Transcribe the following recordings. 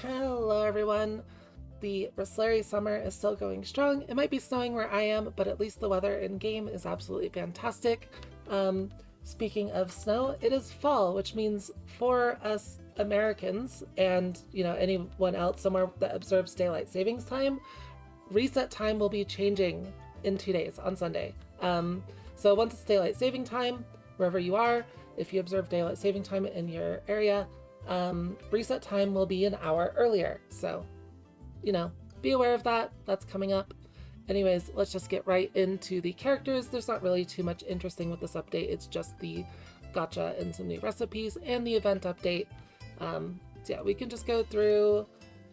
Hello everyone. The Resleriana summer is still going strong. It might be snowing where I am, but at least the weather in game is absolutely fantastic. Speaking of snow, it is fall, which means for us Americans and anyone else somewhere that observes daylight savings time, reset time will be changing in 2 days on Sunday. So once it's daylight saving time, wherever you are, if you observe daylight saving time in your area, reset time will be an hour earlier. So, be aware of that. That's coming up. Anyways, let's just get right into the characters. There's not really too much interesting with this update. It's just the gacha and some new recipes and the event update. So yeah, we can just go through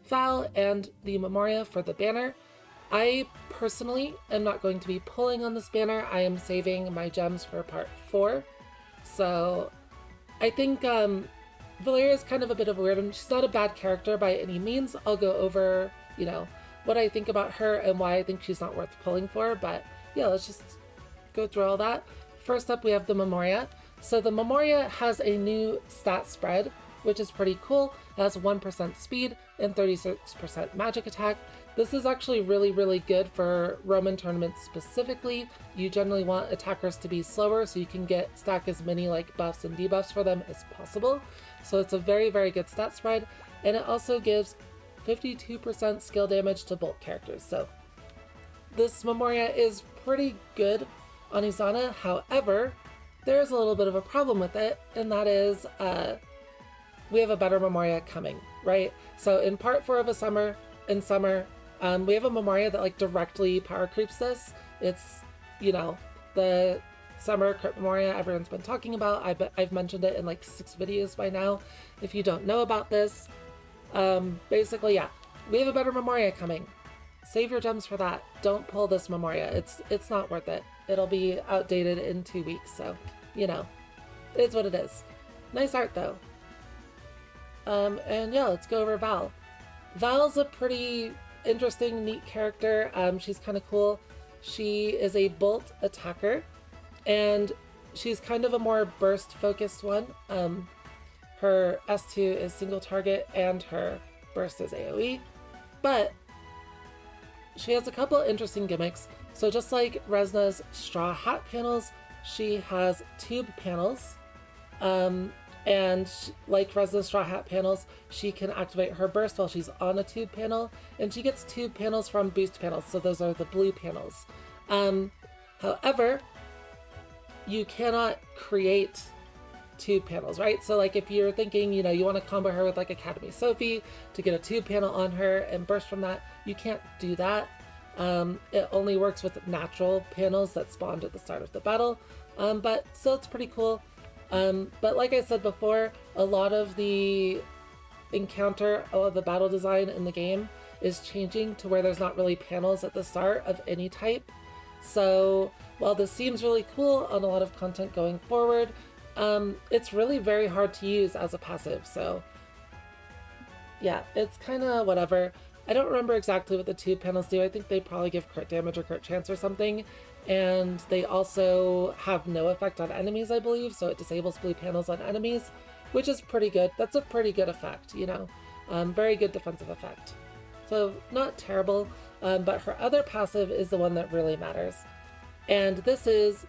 Val and the memoria for the banner. I personally am not going to be pulling on this banner. I am saving my gems for part 4. So I think Valeria is kind of a bit of a weird one. She's not a bad character by any means. I'll go over, what I think about her and why I think she's not worth pulling for. But yeah, let's just go through all that. First up, we have the memoria. So the memoria has a new stat spread, which is pretty cool. It has 1% speed and 36% magic attack. This is actually really, really good for Roman tournaments specifically. You generally want attackers to be slower so you can stack as many buffs and debuffs for them as possible. So it's a very, very good stat spread. And it also gives 52% skill damage to bolt characters. So this memoria is pretty good on Izana. However, there's a little bit of a problem with it, and that is we have a better memoria coming, right? So in part 4 of summer, we have a memoria that directly power creeps this. It's, the summer crypt memoria everyone's been talking about. I've mentioned it in 6 videos by now. If you don't know about this, basically, yeah, we have a better memoria coming. Save your gems for that. Don't pull this memoria. It's not worth it. It'll be outdated in 2 weeks, so, it's what it is. Nice art, though. And yeah, let's go over Val. Val's a pretty interesting, neat character. She's kind of cool. She is a bolt attacker, and she's kind of a more burst-focused one. Her S2 is single target, and her burst is AoE. But she has a couple interesting gimmicks. So just like Resna's straw hat panels, she has tube panels. And like Resna's straw hat panels, she can activate her burst while she's on a tube panel, and she gets tube panels from boost panels, so those are the blue panels. However, you cannot create tube panels, right? So if you're thinking, you want to combo her with Academy Sophie to get a tube panel on her and burst from that, you can't do that. It only works with natural panels that spawned at the start of the battle, but still it's pretty cool. But like I said before, a lot of the battle design in the game is changing to where there's not really panels at the start of any type. So while this seems really cool on a lot of content going forward, it's really very hard to use as a passive. So yeah, it's kind of whatever. I don't remember exactly what the tube panels do. I think they probably give crit damage or crit chance or something. And they also have no effect on enemies, I believe, so it disables blue panels on enemies, which is pretty good. That's a pretty good effect, very good defensive effect. So not terrible, but her other passive is the one that really matters. And this is,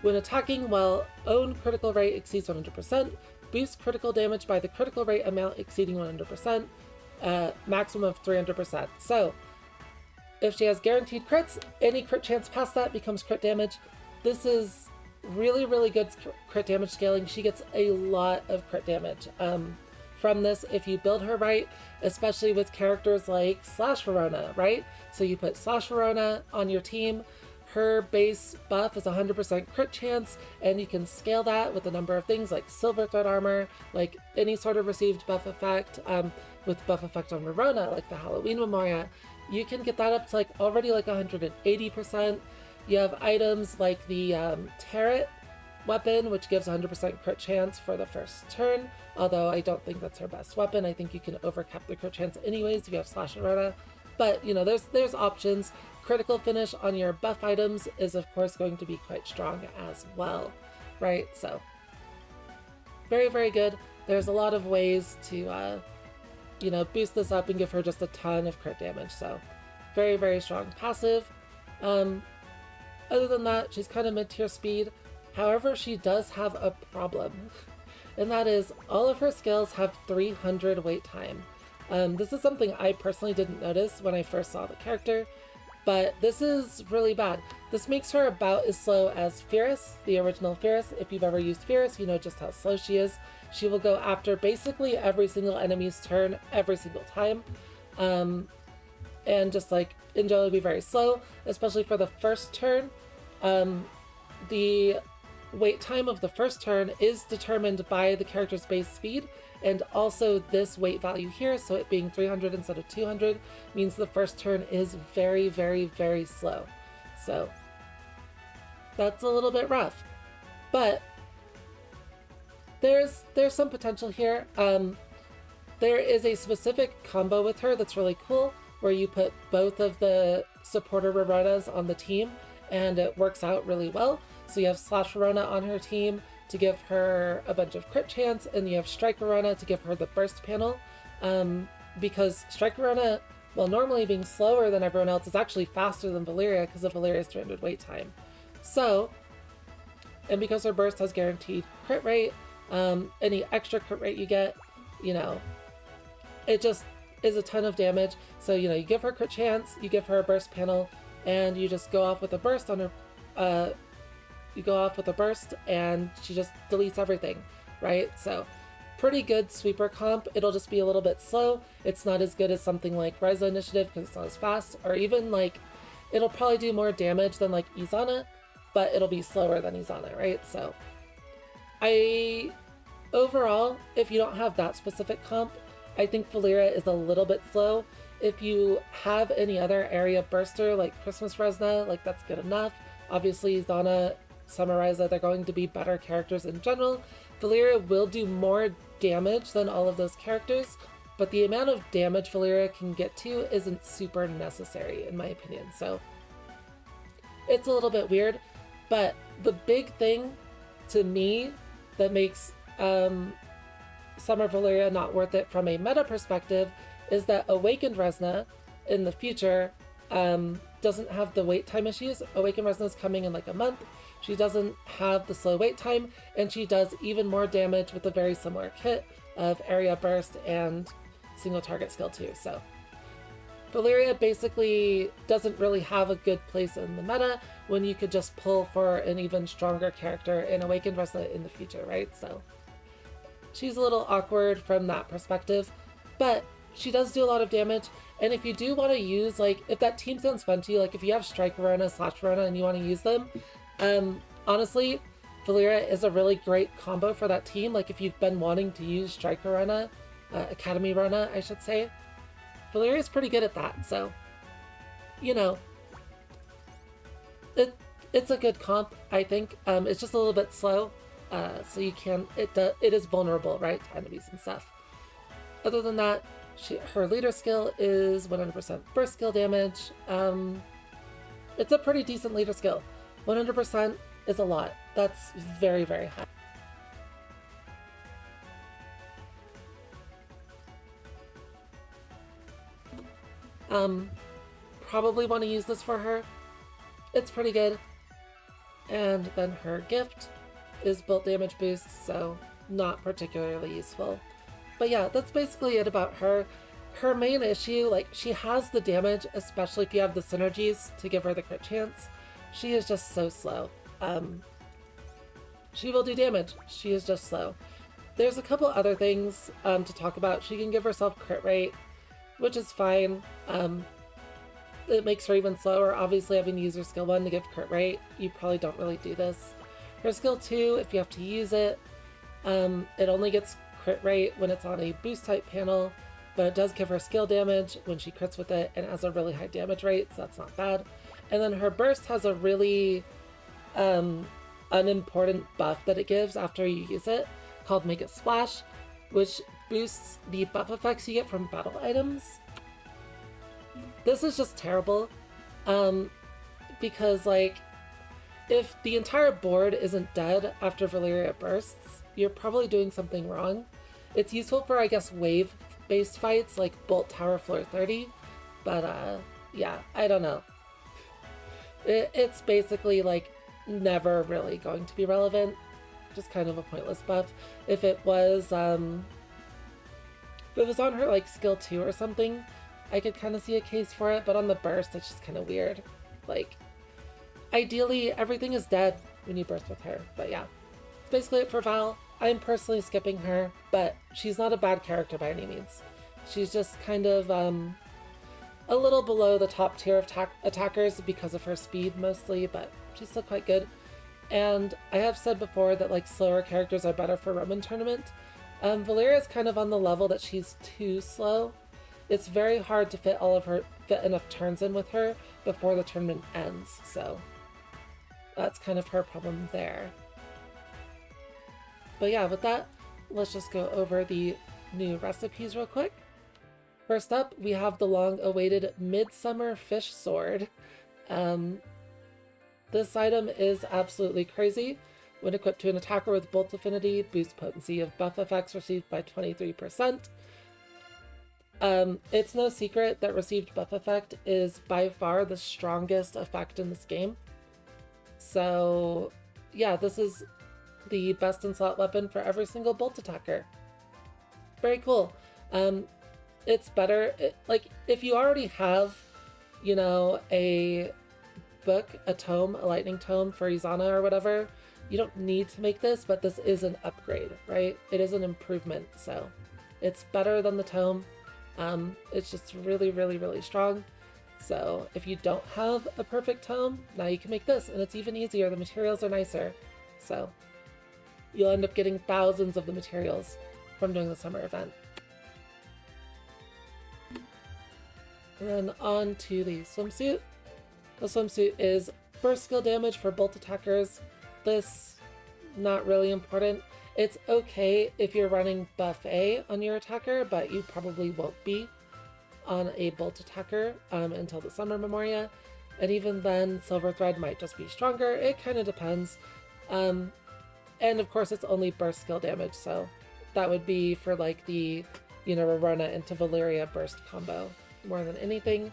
when attacking while own critical rate exceeds 100%, boost critical damage by the critical rate amount exceeding 100%, maximum of 300%. So if she has guaranteed crits, any crit chance past that becomes crit damage. This is really, really good crit damage scaling. She gets a lot of crit damage from this if you build her right, especially with characters like Slash Verona, right? So you put Slash Verona on your team. Her base buff is 100% crit chance, and you can scale that with a number of things like Silver Thread Armor, like any sort of received buff effect, with buff effect on Verona, like the Halloween Memoria. You can get that up to already 180%. You have items like the Tarot weapon, which gives 100% crit chance for the first turn, although I don't think that's her best weapon. I think you can overcap the crit chance anyways if you have Slash Verona. But, there's options. Critical finish on your buff items is, of course, going to be quite strong as well, right? So, very, very good. There's a lot of ways to you know, boost this up and give her just a ton of crit damage. So very, very strong passive. Other than that, she's kind of mid-tier speed. However, she does have a problem, and that is all of her skills have 300 wait time. This is something I personally didn't notice when I first saw the character, but this is really bad. This makes her about as slow as Fierce, the original Fierce. If you've ever used Fierce, you know just how slow she is. She will go after basically every single enemy's turn every single time. And just like in general be very slow, especially for the first turn. The wait time of the first turn is determined by the character's base speed, and also this weight value here, so it being 300 instead of 200, means the first turn is very, very, very slow. So that's a little bit rough, but there's some potential here. There is a specific combo with her that's really cool, where you put both of the supporter Raronas on the team, and it works out really well. So you have Slash Rarona on her team to give her a bunch of crit chance, and you have Strike Rarona to give her the burst panel. Because Strike Rarona, well, normally being slower than everyone else, is actually faster than Valeria because of Valeria's 300 wait time. So, and because her burst has guaranteed crit rate, any extra crit rate you get, you know, it just is a ton of damage. So, you know, you give her crit chance, you give her a burst panel, and you just go off with a burst on her, you go off with a burst and she just deletes everything, right? So pretty good sweeper comp. It'll just be a little bit slow. It's not as good as something like Ryza Initiative because it's not as fast, or even like, it'll probably do more damage than like Izana, but it'll be slower than Izana, right? So overall, if you don't have that specific comp, I think Valeria is a little bit slow. If you have any other area burster like Christmas Resna, like that's good enough. Obviously Izana, Summer Ryza, they're going to be better characters in general. Valeria will do more damage than all of those characters, but the amount of damage Valeria can get to isn't super necessary in my opinion. So it's a little bit weird, but the big thing to me that makes Summer Valeria not worth it from a meta perspective is that Awakened Resna in the future doesn't have the wait time issues. Awakened Resna is coming in like a month. She doesn't have the slow wait time, and she does even more damage with a very similar kit of area burst and single target skill too. So Valeria basically doesn't really have a good place in the meta when you could just pull for an even stronger character in Awakened Resna in the future, right? So she's a little awkward from that perspective, but she does do a lot of damage. And if you do want to use, like, if that team sounds fun to you, like if you have Strike Rarona, Slash Rarona, and you want to use them, honestly, Valeria is a really great combo for that team. Like if you've been wanting to use Strike Rarona, Academy Rarona, I should say, Valeria is pretty good at that. So, you know, it's a good comp, I think. It's just a little bit slow, so you can, it is vulnerable, right, to enemies and stuff. Other than that, her leader skill is 100% burst skill damage. It's a pretty decent leader skill. 100% is a lot. That's very, very high. Probably want to use this for her. It's pretty good. And then her gift is built damage boost, so not particularly useful. But yeah, that's basically it about her. Her main issue, like, she has the damage, especially if you have the synergies to give her the crit chance. She is just so slow. She will do damage. She is just slow. There's a couple other things to talk about. She can give herself crit rate, which is fine. It makes her even slower. Obviously, having to use her skill 1 to give crit rate, you probably don't really do this. Her skill 2, if you have to use it, it only gets crit rate when it's on a boost type panel, but it does give her skill damage when she crits with it, and it has a really high damage rate, so that's not bad. And then her burst has a really unimportant buff that it gives after you use it, called Make It Splash, which boosts the buff effects you get from battle items. This is just terrible, because, like, if the entire board isn't dead after Valeria bursts, you're probably doing something wrong. It's useful for, I guess, wave based fights like Bolt Tower Floor 30, but yeah, I don't know. It's basically like never really going to be relevant, just kind of a pointless buff. If it was on her like skill 2 or something, I could kind of see a case for it, but on the burst, it's just kind of weird. Like, ideally, everything is dead when you burst with her, but yeah. That's basically it for Val. I'm personally skipping her, but she's not a bad character by any means. She's just kind of a little below the top tier of attackers because of her speed mostly, but she's still quite good. And I have said before that like slower characters are better for Roman tournament. Valeria is kind of on the level that she's too slow. It's very hard to fit enough turns in with her before the tournament ends, so that's kind of her problem there. But yeah, with that, let's just go over the new recipes real quick. First up, we have the long-awaited Midsummer Fish Sword. This item is absolutely crazy. When equipped to an attacker with Bolt Affinity, boost potency of buff effects received by 23%. It's no secret that received buff effect is by far the strongest effect in this game. So yeah, this is the best in slot weapon for every single bolt attacker. Very cool. It's better, like if you already have, you know, a book, a tome, a lightning tome for Izana or whatever, you don't need to make this, but this is an upgrade, right? It is an improvement, so it's better than the tome. It's just really, really, really strong. So if you don't have a perfect tome, now you can make this, and it's even easier. The materials are nicer, so you'll end up getting thousands of the materials from doing the summer event. And then on to the swimsuit. The swimsuit is burst skill damage for bolt attackers. This, not really important. It's okay if you're running buff A on your attacker, but you probably won't be on a bolt attacker until the summer memoria. And even then, silver thread might just be stronger. It kind of depends. And of course, it's only burst skill damage, so that would be for like the, you know, Rorona into Valeria burst combo more than anything.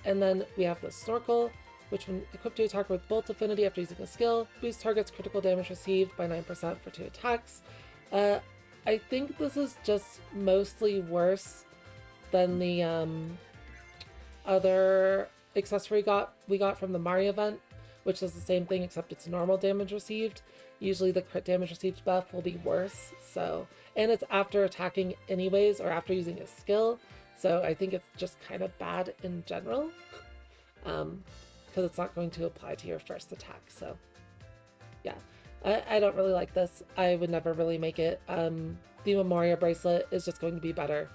And then we have the snorkel, which when equipped to attacker with bolt affinity after using a skill, boosts target's critical damage received by 9% for 2 attacks. I think this is just mostly worse than the other accessory we got from the Mario event, which is the same thing except it's normal damage received. Usually the crit damage received buff will be worse, so, and it's after attacking anyways or after using a skill, so I think it's just kind of bad in general, because it's not going to apply to your first attack. So yeah, I don't really like this. I would never really make it. The Memoria bracelet is just going to be better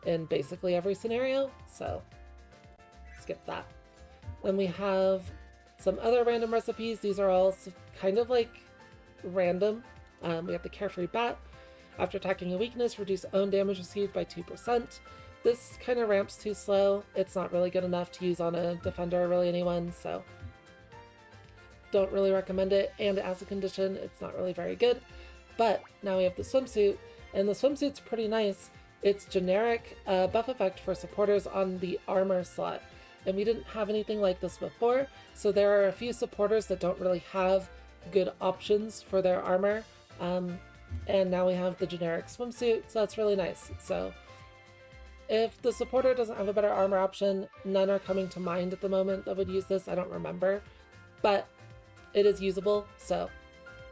in basically every scenario, so skip that. Then we have some other random recipes. These are all kind of like random. We have the Carefree Bat. After attacking a weakness, reduce own damage received by 2%. This kind of ramps too slow. It's not really good enough to use on a defender or really anyone, so don't really recommend it. And as a condition, it's not really very good. But now we have the swimsuit, and the swimsuit's pretty nice. It's generic buff effect for supporters on the armor slot. And we didn't have anything like this before, so there are a few supporters that don't really have good options for their armor. And now we have the generic swimsuit, so that's really nice. So if the supporter doesn't have a better armor option, none are coming to mind at the moment that would use this. I don't remember, but it is usable, so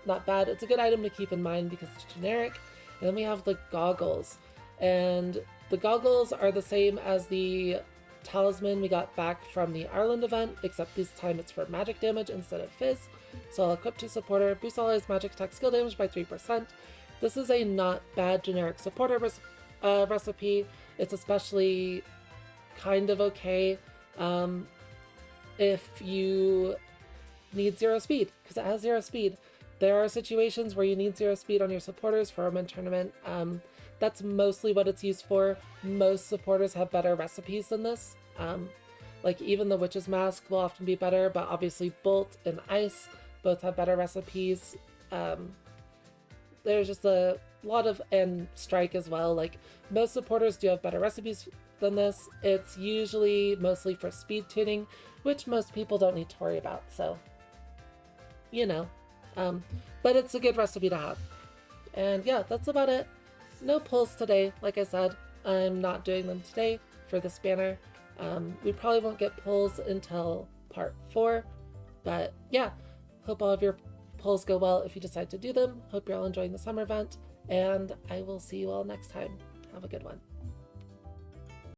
not bad. It's a good item to keep in mind because it's generic. And then we have the goggles, and the goggles are the same as the talisman we got back from the Ireland event, except this time it's for magic damage instead of fizz. So I'll equip to supporter, boost allies magic attack skill damage by 3%. This is a not bad generic supporter recipe. It's especially kind of okay if you need 0 speed, because it has 0 speed. There are situations where you need 0 speed on your supporters for a Roman tournament. That's mostly what it's used for. Most supporters have better recipes than this. Like even the Witch's Mask will often be better, but obviously Bolt and Ice both have better recipes. There's just a lot of, and strike as well. Like most supporters do have better recipes than this. It's usually mostly for speed tuning, which most people don't need to worry about. So, you know, but it's a good recipe to have. And yeah, that's about it. No pulls today. Like I said, I'm not doing them today for this banner. We probably won't get pulls until part 4. But yeah, hope all of your pulls go well if you decide to do them. Hope you're all enjoying the summer event. And I will see you all next time. Have a good one.